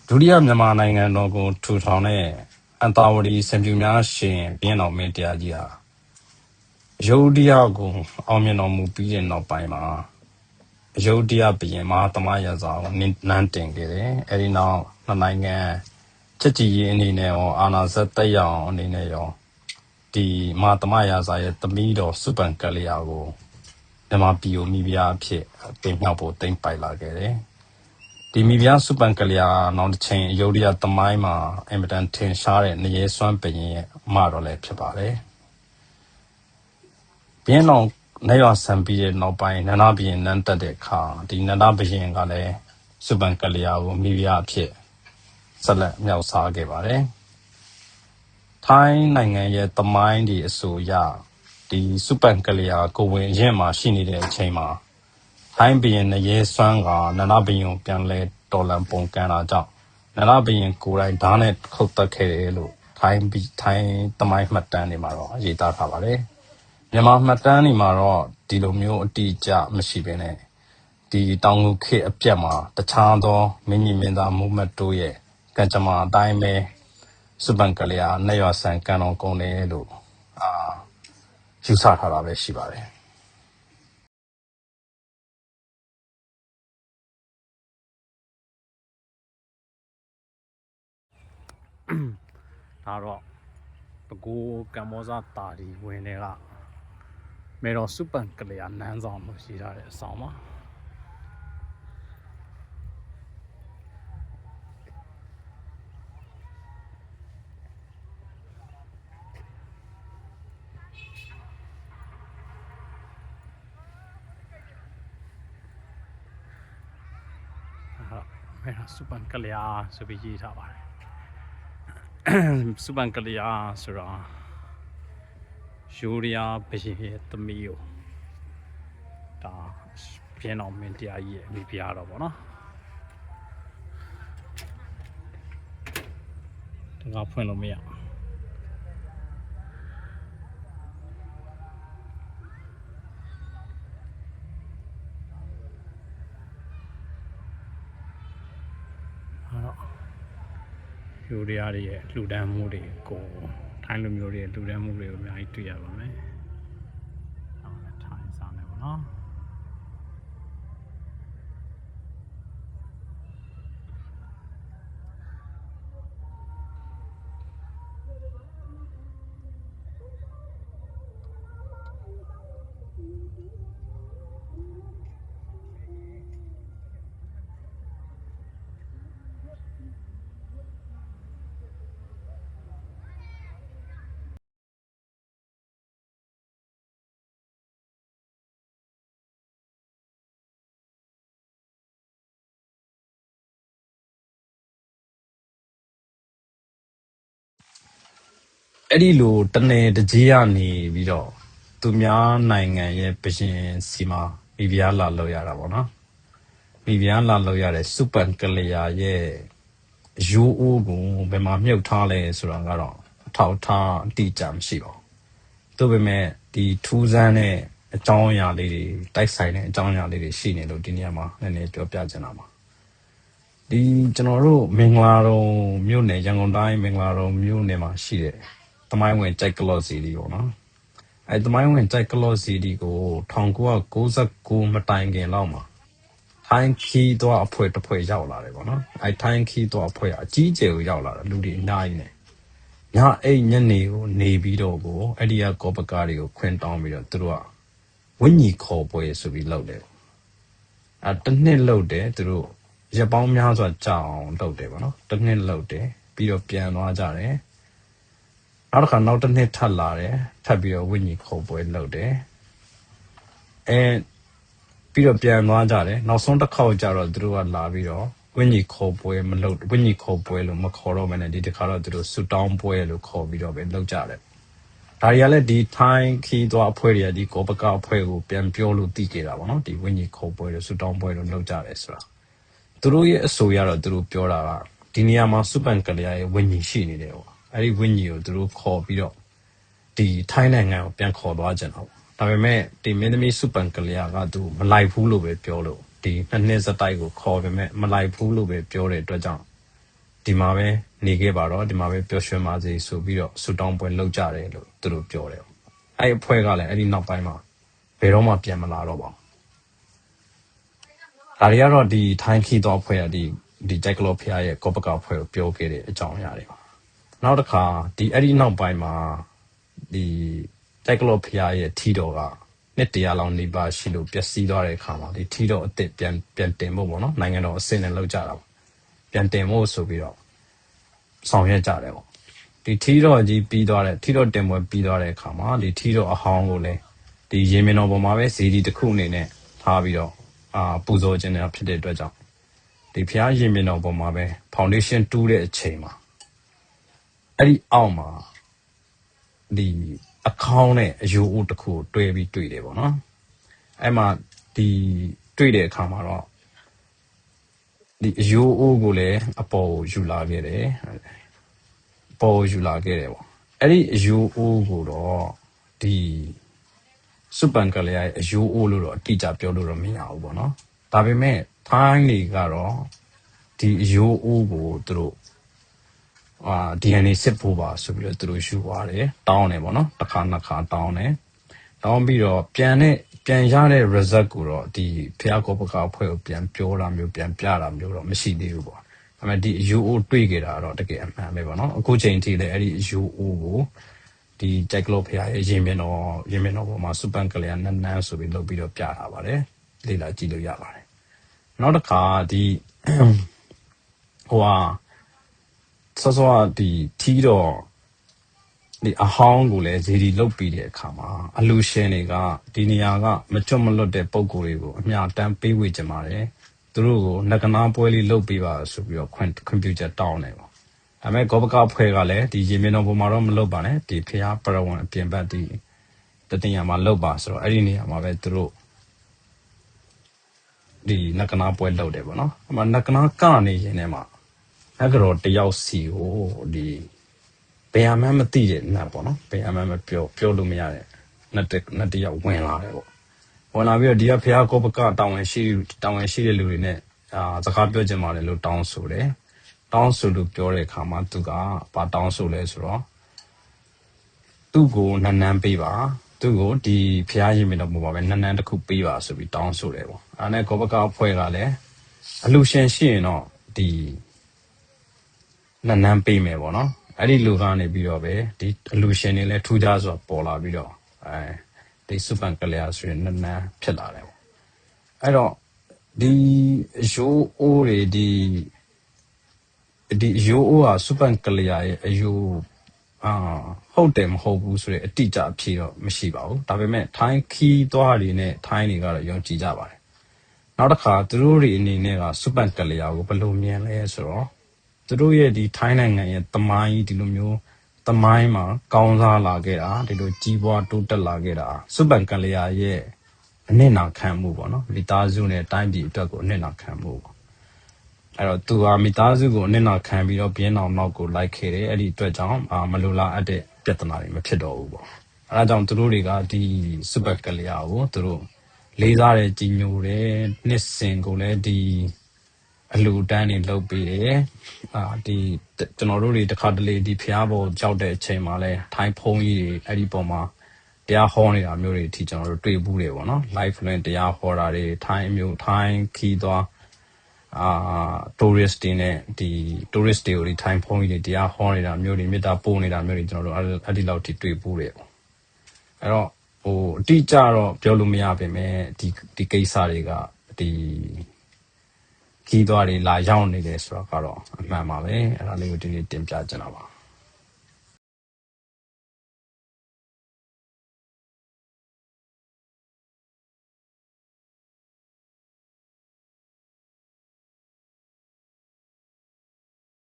ဒုတိယမြန်မာနိုင်ငံတော်ကိုထူထောင်တဲ့အန်တာဝတီစံပြူများရှင်ဘင်းတော်မင်းတရားကြီးဟာရုတ်တရားကိုအောင်မြင်တော်မူပြီးတဲ့နောက်ပိုင်းမှာရုတ်တရားပြင်မှာသမယဇာကိုနန်းတင်ခဲ့တယ်။အဲဒီနောက်နှစ်နိုင်ငံချက်ကြည်ရေးအနေနဲ့ရောအာနာဇတ်တက်ရအောင်အနေနဲ့ရောဒီမာသမယဇာရဲ့သမီးတော်စုပန်ကလျာကိုမြန်မာပြည်ကိုမိဖုရားအဖြစ်တင်မြှောက်ဖို့တိမ့်ပိုက်လာခဲ့တယ်။ဒီမိဖုရားစုပန်ကလျာနောက်တစ်ချိန်ရုတ်တရားသမိုင်းမှာအင်မတန်ထင်ရှားတဲ့နေရဲစွမ်းပင်ရဲ့အမတော်လည်းဖြစ်ပါတယ်။ဘင်းတော်နေရဆံပြီးတဲ့နောက်ပိုင်းနန္ဒဘရင်နန်းတက်တဲ့အခါဒီနန္ဒဘရင်ကလည်းစုပန်ကလျာကိုမိဖုရားအဖြစ်ဆက်လက်မြောက်စားခဲ့ပါတယ်။ထိုင်းနိုင်ငံရဲ့သမိုင်းဒီအဆိုအရဒီစုပန်ကလျာကိုဝင်ရင်မှာရှိနေတဲ့အချိန်မှာထိုင်းဘရင်နေရဲစွမ်းကနန္ဒဘရင်ကိုပြန်လဲတော်လန်ပုံကန်တာကြောင့်နန္ဒဘရင်ကိုယ်တိုင်ဓာတ်နဲ့ခုတ်တက်ခဲ့တယ်လို့ထိုင်းသမိုင်းမှတ်တမ်းတွေမှာတော့ရေးသားထားပါတယ်။မြန်မာမှတ်တမ်းတွေမှာတော့ဒီလိုမျိုးအတိအကျမရှိဘဲနဲ့ဒီတောင်ငူခေတ်အပြတ်မှာတခြားသောမင်းကြီးမင်းသားမုမတ်တို့ရဲ့ကံကြမ္မာအတိုင်းပဲစုပန်ကလျာနေရဆန်ကန်တော်ကုန်တယ်လို့ယူဆထားတာပဲရှိပါတယ်။ဒါတော့ပကိုးကမ္ဘောဇတာဒီဝင်တွေကမေတော်စုပန်ကလျာနန်းဆောင်လို့ရှိထားတဲ့အဆောင်ပါမေတော်စုပန်ကလျာဆိုပြီးရေးထားပါတယ်စုပန်ကလျာဆိုတာယူရီးယားဘရင်ရဲ့သမီးကိုဒါပြင်းတော်မင်းတရားကြီးရဲ့မိဖုရားတော့ဗောနော်ဒါကဖွင့်လို့မရယူရီးယားရဲ့လှူဒန်းမှုတွေကိုထိုင်းလူမျိုးတွေလှူဒန်းမှုတွေကိုအများကြီးတွေ့ရပါမယ်။နောက်လည်းထိုင်းစားနေပါနော်။အဲ့ဒီလိုတနယ်တကြီးကနေပြီးတော့သူများနိုင်ငံရဲ့ဘရင်စီမှာမိဖုရားလာလောက်ရတာပေါ့နော်မိဖုရားလာလောက်ရတဲ့စုပန်ကလျာရဲ့ရိုးအိုးကိုဘယ်မှာမြုပ်ထားလဲဆိုတာကတော့အထောက်အထားအတိအကျမရှိပါဘူးသို့ပေမဲ့ဒီထူးဆန်းတဲ့အကြောင်းအရာလေးတွေတိုက်ဆိုင်တဲ့အကြောင်းအရာလေးတွေရှိနေလို့ဒီနေရာမှာနည်းနည်းပြောပြချင်တာပါဒီကျွန်တော်တို့မင်္ဂလာတော်မြို့နယ်ရန်ကုန်တိုင်းမင်္ဂလာတော်မြို့နယ်မှာရှိတဲ့သမိုင်းဝင်ကြိုက်ကလော့စီဒီပေါ့နော်အဲသမိုင်းဝင်ကြိုက်ကလော့စီဒီကို1999မတိုင်ခင်လောက်မှာထိုင်းခီးသွားအဖွဲ့တစ်ဖွဲ့ရောက်လာတယ်ပေါ့နော်အဲထိုင်းခီးသွားအဖွဲ့အကြီးကျယ်ကိုရောက်လာတယ်လူတွေအများကြီးနဲ့ညအဲ့ညနေကိုနေပြီးတော့ကိုအဲ့ဒီကကောပကားတွေကိုခွင်တောင်းပြီးတော့သူတို့ကဝိညာဉ်ခေါ်ပွဲဆိုပြီးလုပ်တယ်အဲတစ်နှစ်လုပ်တယ်သူတို့ရပောင်းများစွာကြာအောင်လုပ်တယ်ပေါ့နော်တစ်နှစ်လုပ်တယ်ပြီးတော့ပြန်သွားကြတယ်နောက်တစ်ခါနောက်တစ်နှစ်ထပ်လာတယ်ထပ်ပြီးတော့ဝိညာဉ်ခေါ်ပွဲလုပ်တယ်အဲပြီးတော့ပြန်သွားကြတယ်နောက်ဆုံးတစ်ခေါက်ကျတော့သူတို့ကလာပြီးတော့ဝိညာဉ်ခေါ်ပွဲမလုပ်ဝိညာဉ်ခေါ်ပွဲလို့မခေါ်တော့ဘဲနဲ့ဒီတစ်ခါတော့သူတို့ဆူတောင်းပွဲလို့ခေါ်ပြီးတော့ပဲလုပ်ကြတယ်ဒါတွေကလည်းဒီထိုင်းခီးသွားအဖွဲ့တွေကဒီကောပကာအဖွဲ့ကိုပြန်ပြောလို့တည်ကြတာပေါ့နော်ဒီဝိညာဉ်ခေါ်ပွဲလို့ဆူတောင်းပွဲလို့လုပ်ကြတယ်ဆိုတာသူတို့ရဲ့အဆိုရတော့သူတို့ပြောတာကဒီနေရာမှာစုပန်ကလျာရဲ့ဝိညာဉ်ရှိနေတယ်ပေါ့အဲ့ဒီဝိညာဉ်ကိုသူတို့ခေါ်ပြီးတော့ဒီထိုင်းနိုင်ငံကိုပြန်ခေါ်သွားကြတယ်ပေါ့ဒါပေမဲ့ဒီမင်းသမီးစုပန်ကလျာကသူမလိုက်ဘူးလို့ပဲပြောလို့ဒီနှစ်နှစ်စတိုက်ကိုခေါ်ပေမဲ့မလိုက်ဘူးလို့ပဲပြောတဲ့အတွက်ကြောင့် ဒီမှာပဲနေခဲ့ပါတော့ဒီမှာပဲပျော်ရွှင်ပါစေဆိုပြီးတော့ဆူတောင်းပွဲလုပ်ကြတယ်လို့သူတို့ပြောတယ်အဲ့အဖွဲ့ကလည်းအဲ့ဒီနောက်ပိုင်းမှာဘယ်တော့မှပြန်မလာတော့ပါဘူးဒါတွေကတော့ဒီထိုင်းခီတော်အဖွဲ့ကဒီကြိုက်ကလောဖျားရဲ့ကောပကအဖွဲ့ကိုပြောခဲ့တဲ့အကြောင်းအရာတွေပါနောက်တစ်ခါဒီအဲ့ဒီနောက်ပိုင်းမှာဒီကြိုက်ကလောဖျားရဲ့ထီတော်ကနှစ်တရာလောက်နေပါရှိလို့ပျက်စီးသွားတဲ့အခါမှာဒီထီတော်အစ်စ်ပြန်တင်ဖို့ပေါ့နော်နိုင်ငံတော်အစစ်နဲ့လောက်ကြတာပေါ့ပြန်တင်ဖို့ဆိုပြီးတော့ဆောင်ရွက်ကြတယ်ပေါ့ဒီထီတော်ကြီးပြီးသွားတဲ့ထီတော်တင်ပွဲပြီးသွားတဲ့အခါမှာဒီထီတော်အဟောင်းကိုလည်းဒီရေမင်းတော်ပေါ်မှာပဲဇီဒီတစ်ခုအနေနဲ့ထားပြီးတော့ပူဇော်ခြင်းနဲ့ဖြစ်တဲ့အတွက်ကြောင့်ဒီဖျားရေမင်းတော်ပေါ်မှာပဲ foundation တူးတဲ့အချိန်မှာအဲ့ဒီအောက်မှာဒီအခေါင်းနဲ့အယိုးအိုးတစ်ခုတွဲပြီးတွေ့တယ်ပေါ့နော်အဲ့မှာဒီတွေ့တဲ့အခါမှာတော့ဒီအယိုးအိုးကိုလည်းအပေါ်ကိုယူလာခဲ့တယ်ပေါ်ယူလာခဲ့တယ်ပေါ့အဲ့ဒီအယိုးအိုးကိုတော့ဒီစုပန်ကလေးရဲ့အယိုးအိုးလို့တော့အတိအကျပြောလို့တော့မရဘူးပေါ့နော်ဒါပေမဲ့ထိုင်းတွေကတော့ဒီအယိုးအိုးကိုသူတို့DNA စစ်ဖို့ပါဆိုပြီးတော့သူတို့ယူသွားတယ်တောင်းတယ်ပေါ့နော်တစ်ခါနှစ်ခါတောင်းတယ်တောင်းပြီးတော့ပြန်ရတဲ့ result ကိုတော့ဒီဖျားကောပကအဖွဲ့ကိုပြန်ပြောတာမျိုးပြန်ပြတာမျိုးတော့မရှိသေးဘူးပေါ့ဒါပေမဲ့ဒီ UO တွေ့ကြတာတော့တကယ်အမှန်ပဲပေါ့နော်အခုချိန်ထိလည်းအဲ့ဒီ UO ကိုဒီကြိုက်ကလောဖျားရဲ့ရင်မင်းတော်ပေါ်မှာစူပန်ကလေးနန်းနန်းဆိုပြီးလုပ်ပြီးတော့ပြထားပါတယ်လေ့လာကြည့်လို့ရပါတယ်နောက်တစ်ခါဒီစောဒီထီတော့ဒီအဟောင်းကိုလည်းဇီဒီလုတ်ပြီးတဲ့အခါမှာအလူရှင်တွေကဒီနေရာကမကြွမလွတ်တဲ့ပုံကိုယ်တွေကိုအမြတမ်းပေးဝေကြပါတယ်သူတို့ကိုနှကနာပွဲလေးလုတ်ပေးပါဆိုပြီးတော့ခွန်ပျူတာတောင်းတယ်ပေါ့ဒါပေမဲ့ကောပကဖွဲ့ကလည်းဒီရေမင်းတော်ပေါ်မှာတော့မလုတ်ပါနဲ့ဒီဖျားပရဝံအပြင်ဘက်ဒီတတင်ရမှာလုတ်ပါဆိုတော့အဲ့ဒီနေရာမှာပဲသူတို့ဒီနှကနာပွဲလုတ်တယ်ပေါ့နော်အမှနှကနာကနေရင်ထဲမှာအဲ့ကတော့တယောက်စီကိုဒီဘယ်မှမသိတဲ့နတ်ပေါ့နော်ဘယ်မှမပြောလို့မရတဲ့နတ်တယောက်ဝင်လာတယ်ပေါ့ဝင်လာပြီးတော့ဒီကဖျားကောပကတောင်းဝင်ရှိတဲ့လူတွေနဲ့စကားပြောကြမှာလေလို့တောင်းဆိုတယ်တောင်းဆိုလို့ပြောတဲ့အခါမှာသူကဘာတောင်းဆိုလဲဆိုတော့သူ့ကိုနန်းပေးပါသူ့ကိုဒီဖျားရင်မင်းတော်ပေါ်မှာပဲနန်းတစ်ခုပေးပါဆိုပြီးတောင်းဆိုတယ်ပေါ့အဲ့နဲ့ကောပကအဖွဲ့ကလည်းအလူရှင်ရှိရင်တော့ဒီနန်းပေးမယ်ပေါ့နော်အဲ့ဒီလူကနေပြီးတော့ပဲဒီအလူရှင်တွေလည်းထူးခြားစွာပေါ်လာပြီးတော့ဒီစူပန်ကလျာဆိုရင်နန်းဖြစ်လာတယ်ပေါ့အဲ့တော့ဒီရိုးအိုးတွေဒီရိုးအိုးဟာစူပန်ကလျာရဲ့အယိုးဟုတ်တယ်မဟုတ်ဘူးဆိုတဲ့အတိအကျအဖြေတော့မရှိပါဘူးဒါပေမဲ့ထိုင်းခီးသွားတွေနဲ့ထိုင်းတွေကတော့ယုံကြည်ကြပါတယ်နောက်တစ်ခါသူတို့တွေအနေနဲ့ကစူပန်ကလျာကိုဘယ်လိုမြင်လဲဆိုတော့သူတို့ရဲ့ဒီထိုင်းနိုင်ငံရဲ့သမိုင်းဒီလိုမျိုးသမိုင်းမှာကောင်းစားလာခဲ့တာဒီလိုကြီးပွားတိုးတက်လာခဲ့တာစူပန်ကလျာရဲ့အနစ်နာခံမှုပေါ့နော်မိသားစုနဲ့တိုင်းပြည်အတွက်ကိုအနစ်နာခံမှုပေါ့အဲ့တော့သူကမိသားစုကိုအနစ်နာခံပြီးတော့ပြင်းအောင်နောက်ကိုလိုက်ခဲ့တယ်အဲ့ဒီအတွက်ကြောင့်မလိုလားအပ်တဲ့ပြဿနာတွေမဖြစ်တော့ဘူးပေါ့အဲ့ဒါကြောင့်သူတို့တွေကဒီစူပန်ကလျာကိုသူတို့လေးစားတဲ့ကြီးညိုတယ်နှစ်စဉ်ကိုလည်းဒီအလူတန်းနေလုပ်ပြီးတယ်ဒီကျွန်တော်တို့တွေတစ်ခါတလေဒီဖျားပေါ်ကြောက်တဲ့အချိန်မှာလဲထိုင်းဖုံးကြီးတွေအဲ့ဒီပေါ်မှာတရားဟောနေတာမျိုးတွေအထိကျွန်တော်တို့တွေ့ဘူးတယ်ပေါ့နော် live လွှင့်တရားဟောတာတွေထိုင်းမျိုးထိုင်းခီးသွားtourist တွေနဲ့ဒီ tourist တွေကိုဒီထိုင်းဖုံးကြီးတွေတရားဟောနေတာမျိုးတွေမေတ္တာပို့နေတာမျိုးတွေကျွန်တော်တို့အဲ့ဒီလောက်ထိတွေ့ဘူးတယ်ပေါ့အဲ့တော့အတိအကျတော့ပြောလို့မရပါပဲဒီကိစ္စတွေကဒီခီးသွားတွေလာရောက်နေတယ်ဆိုတော့ကတော့အမှန်ပါပဲအဲ့ဒါလေးကိုဒီနေ့တင်ပြချင်တာပါ